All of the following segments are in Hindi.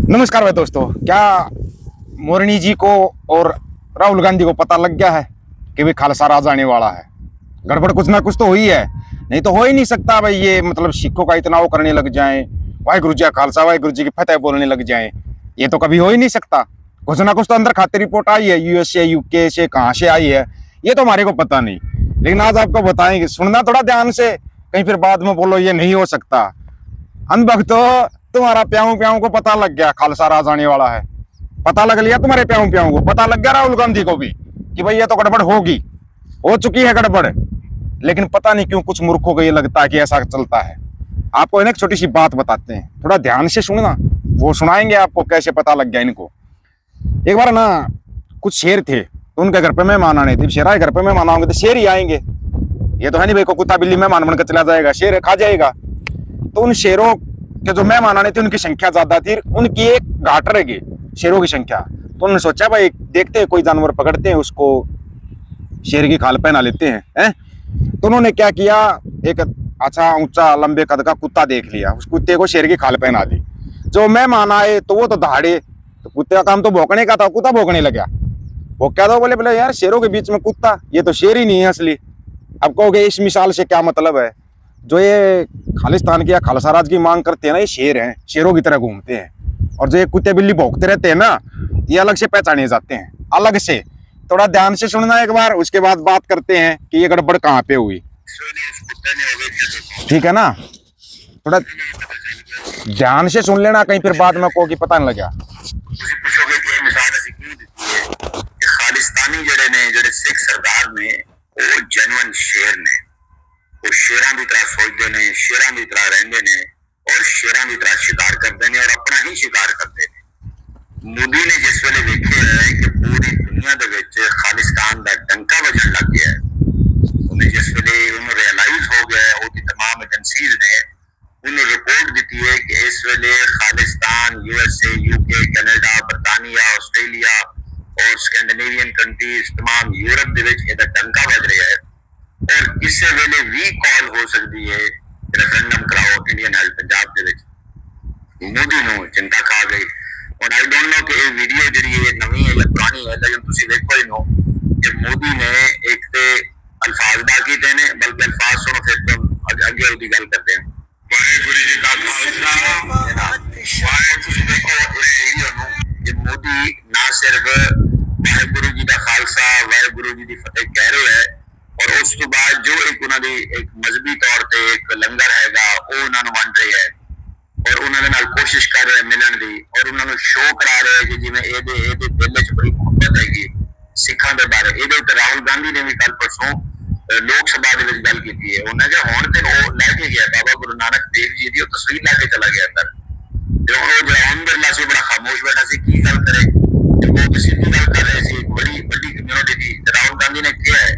नमस्कार भाई दोस्तों। क्या मोरनी जी को और राहुल गांधी को पता लग गया है कि भाई खालसा राज आने वाला है? गड़बड़ कुछ ना कुछ तो हुई है, नहीं तो हो ही नहीं सकता भाई। ये मतलब सिखों का इतना वो करने लग जाए, वाहिगुरु जी का खालसा वाहिगुरु जी की फतेह बोलने लग जाए, ये तो कभी हो ही नहीं सकता। कुछ ना कुछ तो अंदर खाते रिपोर्ट आई है, यूएस से यूके से कहाँ से आई है ये तो हमारे को पता नहीं, लेकिन आज आपको बताएंगे। सुनना थोड़ा ध्यान से, कहीं फिर बाद में बोलो ये नहीं हो सकता। अंधभक्तों, तुम्हारा प्याऊ प्याऊ को पता लग गया खालसा राज आने वाला है। पता लग लिया तुम्हारे प्याऊ प्याऊ को, पता लग गया राहुल गांधी को भी कि भाई ये तो गड़बड़ होगी, हो चुकी है गड़बड़। लेकिन पता नहीं क्यों कुछ मूर्खों को ये लगता है कि ऐसा चलता है। आपको एक छोटी सी बात बताते हैं, थोड़ा ध्यान से सुनना, वो सुनाएंगे आपको कैसे पता लग गया इनको। एक बार ना कुछ शेर थे, तो उनके घर पे मेहमान आने थे। शेरा घर पे मेहमान आएंगे तो शेर ही आएंगे, ये तो है नहीं भाई को कुत्ता बिल्ली मेहमान बनकर चला जाएगा, शेर खा जाएगा। तो उन शेरों के जो मेहमान आने थे उनकी संख्या ज्यादा थी, उनकी एक घाट रह गई शेरों की संख्या। तो उन्होंने सोचा भाई देखते हैं कोई जानवर पकड़ते हैं, उसको शेर की खाल पहना लेते हैं। तो उन्होंने क्या किया, एक अच्छा ऊंचा लंबे कद का कुत्ता देख लिया, उस कुत्ते को शेर की खाल पहना दी। जो मेहमान आए तो वो तो दहाड़े, तो कुत्ते का काम तो भौंकने का था, कुत्ता भौंकने लगा। वो क्या था, बोले बोले यार शेरों के बीच में कुत्ता, ये तो शेर ही नहीं है असली। अब कहोगे इस मिसाल से क्या मतलब है? जो ये खालिस्तान की या खालसा राज की मांग करते हैं ना, ये शेर हैं, शेरों की तरह घूमते हैं। और जो ये कुत्ते बिल्ली भौंकते रहते हैं ना, ये अलग से पहचाने जाते हैं, अलग से। थोड़ा ध्यान से सुनना एक बार, उसके बाद बात करते हैं कि ये गड़बड़ कहाँ पे हुई, ठीक है ना? थोड़ा ध्यान से सुन लेना, कहीं फिर बाद में को की पता नहीं लगा। खालिस्तानी जड़े ने जड़े सिख सरदार ने वो जेन्युइन शेर ने, वो शेरां की तरह सोचते ने, शेरां की तरह रहंदे ने और शेरां की तरह शिकार करते हैं और अपना ही शिकार करते हैं। मोदी ने जिस वेले देखे है कि पूरी दुनिया दे विच खालिस्तान दा डंका वजन लग गया है, उन्हें जिस वेले उन्हें रियलाइज हो गया है, उसकी तमाम एजेंसीज ने उन्हें रिपोर्ट दी है कि इस वेले खालिस्तान यूएसए यूके कनाडा बरतानिया ऑस्ट्रेलिया और स्कैंडिनेवियन कंट्रीज तमाम यूरोप दे विच इहदा डंका बज रहा है और किसी वेले भी कॉल हो सकती है रेफरेंडम कराओ इंडियन हेल्थ पंजाब दे विच। मोदी नूं चिंता खा गई। और आई डोंट नो कि ये वीडियो जी नवी है या पुरानी है, लेकिन तुम देखो ही नो कि मोदी ने एक तो अल्फाज दा कीते ने, बल्कि अल्फाज सुनो फिर तुम अगे उसकी गल करते हैं। वाहिगुरु जी का खालसा, तुम देखो इस वीडियो नूं कि मोदी ना सिर्फ वाहिगुरु जी का खालसा वाहिगुरु जी की फतेह कह रहे हैं और उस तो बाद जो एक उन्होंने एक मजहबी तौर पर एक लंगर हैगा वो उन्होंने वंड रहे है और उन्होंने नाल कोशिश कर रहे मिलन की और उन्होंने शो करा रहे हैं कि जिवें ये दिल च बड़ी मुहब्बत हैगी सिखों के बारे। ये राहुल गांधी ने भी कल परसों लोक सभा गल की है, उन्हें जो हुण ते लैके गया बाबा गुरु नानक देव जी की तस्वीर लैके चला गया अंदर, जो ओम बिरला से बड़ा खामोश बैठा सी की गल करे, वो किसी की गल कर रहे थे बड़ी बड़ी कम्यूनिटी की। राहुल गांधी ने कहा है,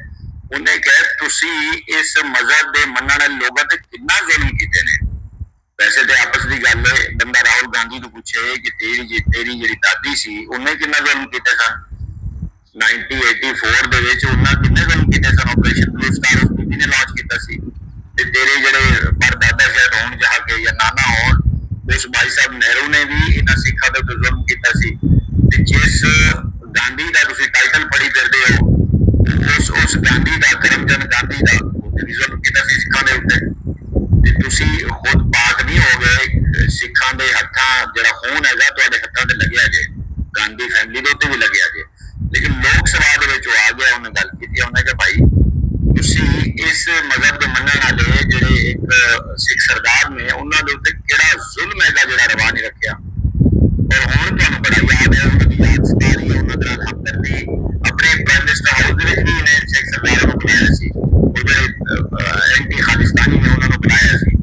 उन्हें कहा तुसी इस मजहब के मनने वाले लोगों ते कितना जुल्म कीते ने। वैसे तो आपस की गल है, बंदा राहुल गांधी को पूछे कि तेरी जी दादी सी उन्हें कितना जुल्म किए सन 1984 दे विच, उन्हें कितने जुल्म किए सन। ऑपरेशन ब्लू स्टार उस बीबी ने लॉन्च किया सी ते तेरे जड़े परदादा शायद होण जहा के या नाना होण, उस भाई साहब नेहरू ने भी इन्हां सिखां दे उत्ते जुल्म किया सी। ते जिस गांधी का तुसीं टाइटल पढ़ी फिरदे हो उस गांधी का करमचंद गांधी का उत्ते भी जुल्म किया सी सिखां दे उत्ते। तुसी खुद पाक नहीं हो गए, सिखां दे हत्थां जिहड़ा खून हैगा तुहाडे हत्थां ते लग्या जे, गांधी फैमिली दे उत्ते भी लग्या जे। लेकिन लोक सभा दे विच आ गया, उन्हें गल कीती, उन्हें कहा भाई तुसी इस मजहब दे मनण वाले जिहड़े एक सिख सरदार ने उन्हां दे उत्ते किहड़ा जुल्म हैगा जिहड़ा रवा नहीं रखिया। और हुण तुहानूं बड़ा याद है, उन्हां दी याद सता रही है, उन्हां दे नाल हमदर्दी अपने प्राइम मिनिस्टर हाउस दे विच भी इन्हें सिख सरदारां नूं बुलाया सी, वो जिहड़े एंटी खालिस्तानी ने उन्हां नूं बुलाया सी।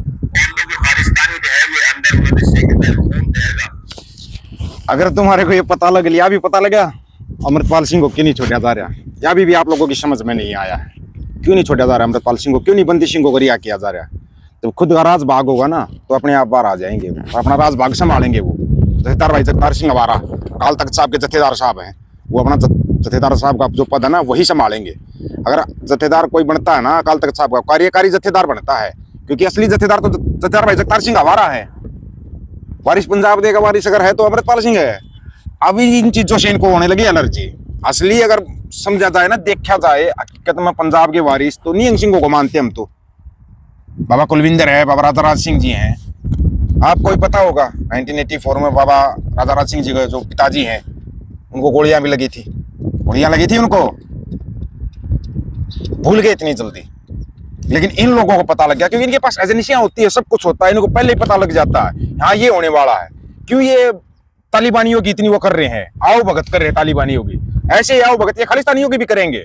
अगर तुम्हारे को ये पता लग लिया, भी पता लगा अमृतपाल सिंह को क्यों नहीं छोड़ा जा रहा, या भी आप लोगों की समझ में नहीं आया है क्यों नहीं छोड़ा जा रहा अमृतपाल सिंह को, क्यों नहीं बंदी सिंह को रिहा किया जा रहा है। तो खुद का राज भाग होगा ना तो अपने आप बाहर आ जाएंगे, अपना राज भाग संभालेंगे। वो जथेदार भाई जगतार सिंह हमारा काल तख्त साहब के जथेदार साहब हैं, वो अपना जथेदार साहब का जो पद है ना वही संभालेंगे। अगर जथेदार कोई बनता है ना अकाल तख्त साहब का, कार्यकारी जथेदार बनता है, क्योंकि असली जथेदार तो जथेदार भाई जगतार सिंह हमारा है। वारिस पंजाब देगा, वारिस अगर है तो अमृतपाल सिंह है। अभी इन चीजों से इनको होने लगी एलर्जी। असली अगर समझा जाए ना, देखा जाए हकीकत में पंजाब के वारिस तो निहंग सिंह को मानते हम तो। बाबा कुलविंदर है, बाबा राजा राज सिंह जी हैं, आपको ही पता होगा 1984 में बाबा राजा राज सिंह जी के जो पिताजी हैं उनको गोलियां भी लगी थी, गोलियां लगी थी उनको, भूल गए इतनी जल्दी। लेकिन इन लोगों को पता लग गया क्योंकि इनके पास एजेंसियां होती है, सब कुछ होता है, इनको पहले ही पता लग जाता है हाँ ये होने वाला है। क्यों ये तालिबानियों की इतनी वो कर रहे हैं, आओ भगत कर रहे हैं तालिबानियों की, ऐसे ही आओ भगत ये खालिस्तानियों की भी करेंगे।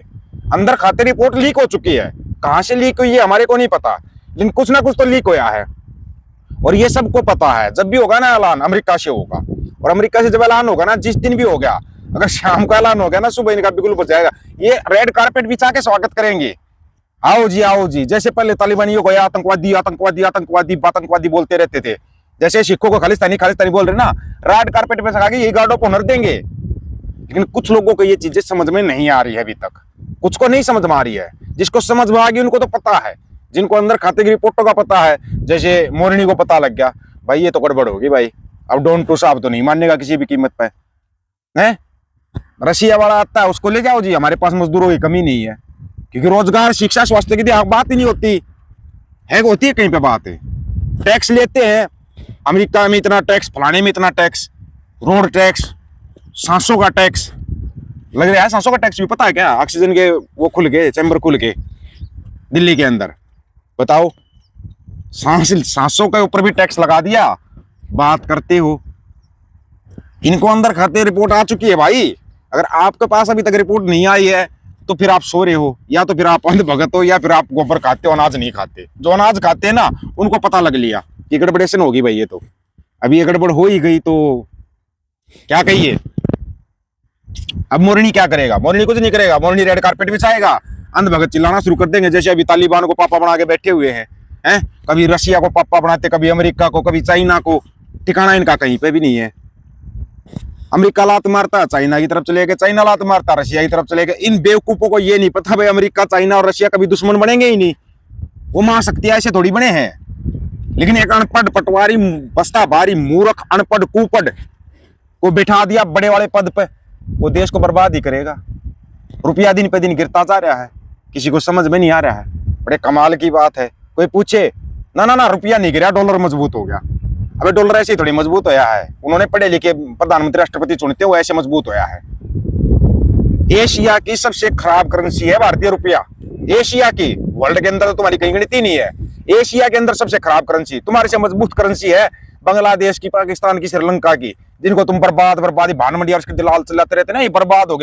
अंदर खाते रिपोर्ट लीक हो चुकी है, कहां से लीक हुई है हमारे को नहीं पता, लेकिन कुछ ना कुछ तो लीक होया है और ये सबको पता है। जब भी होगा ना ऐलान अमेरिका से होगा, और अमेरिका से जब ऐलान होगा ना, जिस दिन भी हो गया, अगर शाम को ऐलान हो गया ना, सुबह इनका बिल्कुल बच जाएगा। ये रेड कारपेट बिछा के स्वागत करेंगे, आओ जी, जैसे पहले तालिबानियों को आतंकवादी आतंकवादी आतंकवादी आतंकवादी बोलते रहते थे, जैसे सिखों को खालिस्तानी खालिस्तानी बोल रहे ना, रेड कारपेट पे सका के ये गार्डों को ऑनर देंगे। लेकिन कुछ लोगों को ये चीजें समझ में नहीं आ रही है अभी तक, कुछ को नहीं समझ में आ रही है, जिसको समझ में आ गई उनको तो पता है, जिनको अंदर खाते की रिपोर्टों का पता है, जैसे मोरनी को पता लग गया भाई ये तो गड़बड़ होगी भाई, अब डोन टू साहब तो नहीं मानेगा किसी भी कीमत पे है। रशिया वाला आता है उसको ले जाओ जी, हमारे पास मजदूरों की कमी नहीं है, क्योंकि रोजगार शिक्षा स्वास्थ्य की बात ही नहीं होती है, होती है कहीं पे बात है। टैक्स लेते हैं अमेरिका में इतना टैक्स, फलाने में इतना टैक्स, रोड टैक्स, सांसों का टैक्स लग रहा है। सांसों का टैक्स भी पता है क्या, ऑक्सीजन के वो खुल गए, चैम्बर खुल गए दिल्ली के अंदर, बताओ सांसों के ऊपर भी टैक्स लगा दिया, बात करते हो। इनको अंदर खाते रिपोर्ट आ चुकी है भाई, अगर आपके पास अभी तक रिपोर्ट नहीं आई है तो फिर आप सो रहे हो, या तो फिर आप अंधभगत हो, या फिर आप गोबर खाते हो, अनाज नहीं खाते। जो अनाज खाते हैं ना उनको पता लग लिया कि गड़बड़ेशन होगी भाई, ये तो अभी ये गड़बड़ हो ही गई तो क्या कहिए। अब मोरनी क्या करेगा, मोरनी कुछ नहीं करेगा, मोरनी रेड कारपेट बिछाएगा, अंधभगत चिल्लाना शुरू कर देंगे, जैसे अभी तालिबान को पापा बना के बैठे हुए हैं, कभी रशिया को पापा बनाते, कभी अमेरिका को, कभी चाइना को, ठिकाना इनका कहीं पे भी नहीं है। अमेरिका लात मारता चाइना की तरफ चलेगा, चाइना लात मारता रशिया की तरफ चलेगा। इन बेवकूफों को ये नहीं पता भाई अमेरिका चाइना और रशिया कभी दुश्मन बनेंगे ही नहीं, वो महाशक्तियां ऐसे थोड़ी बने हैं। लेकिन एक अनपढ़ पटवारी बस्ता भारी मूर्ख अनपढ़ कुपढ़ को बिठा दिया बड़े वाले पद पे, वो देश को बर्बाद ही करेगा। रुपया दिन पे दिन गिरता जा रहा है, किसी को समझ में नहीं आ रहा है। बड़े कमाल की बात है, कोई पूछे ना रुपया नहीं गिरा, डॉलर मजबूत हो गया। अबे डॉलर ऐसे ही थोड़ी मजबूत होया है, उन्होंने पढ़े लिखे प्रधानमंत्री राष्ट्रपति चुनते हुए ऐसे मजबूत होया है। एशिया की सबसे खराब करेंसी है भारतीय रुपया, एशिया की, वर्ल्ड के अंदर तो तुम्हारी कहीं गिनती नहीं है। एशिया के अंदर सबसे खराब करेंसी, तुम्हारे से मजबूत करेंसी है बांग्लादेश की, पाकिस्तान की, श्रीलंका की, जिनको तुम बर्बादी भान मंडी और दलाल चलाते रहते ना, ये बर्बाद हो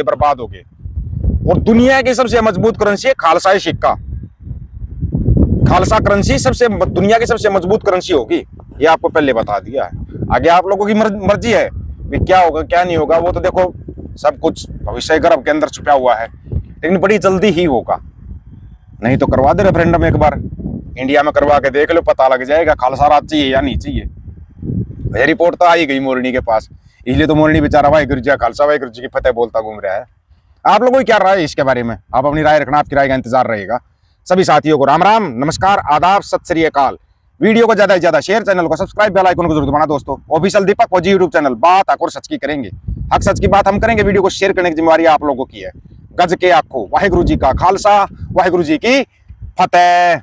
गए। और दुनिया की सबसे मजबूत करेंसी है खालसाई सिक्का, खालसा करेंसी सबसे दुनिया की सबसे मजबूत करेंसी होगी, ये आपको पहले बता दिया है। आगे आप लोगों की मर्जी है भी क्या होगा क्या नहीं होगा, वो तो देखो सब कुछ भविष्य गर्भ के अंदर छुपा हुआ है, लेकिन बड़ी जल्दी ही होगा। नहीं तो करवा दे रेफरेंडम एक बार, इंडिया में करवा के देख लो, पता लग जाएगा खालसा राज चाहिए या नहीं चाहिए। ये रिपोर्ट तो आई गई मोरनी के पास, इसलिए तो मोरनी बेचारा वाहिगुरु जी खालसा वाहिगुरु जी की फतेह बोलता घूम रहा है। आप लोगों की क्या राय है इसके बारे में, आप अपनी राय रखना, आपकी राय का इंतजार रहेगा। सभी साथियों को राम राम, नमस्कार, आदाब, सत श्री अकाल। वीडियो को ज्यादा से ज्यादा शेयर, चैनल को सब्सक्राइब, बेल आइकन को जरूर दबाना दोस्तों। ऑफिशियल दीपक फौजी यूट्यूब चैनल, बात हक और सच की करेंगे, हक सच की बात हम करेंगे। वीडियो को शेयर करने की जिम्मेवारी आप लोगों की है। गज के आखो वाहिगुरु जी का खालसा, वाहिगुरु जी की फतेह।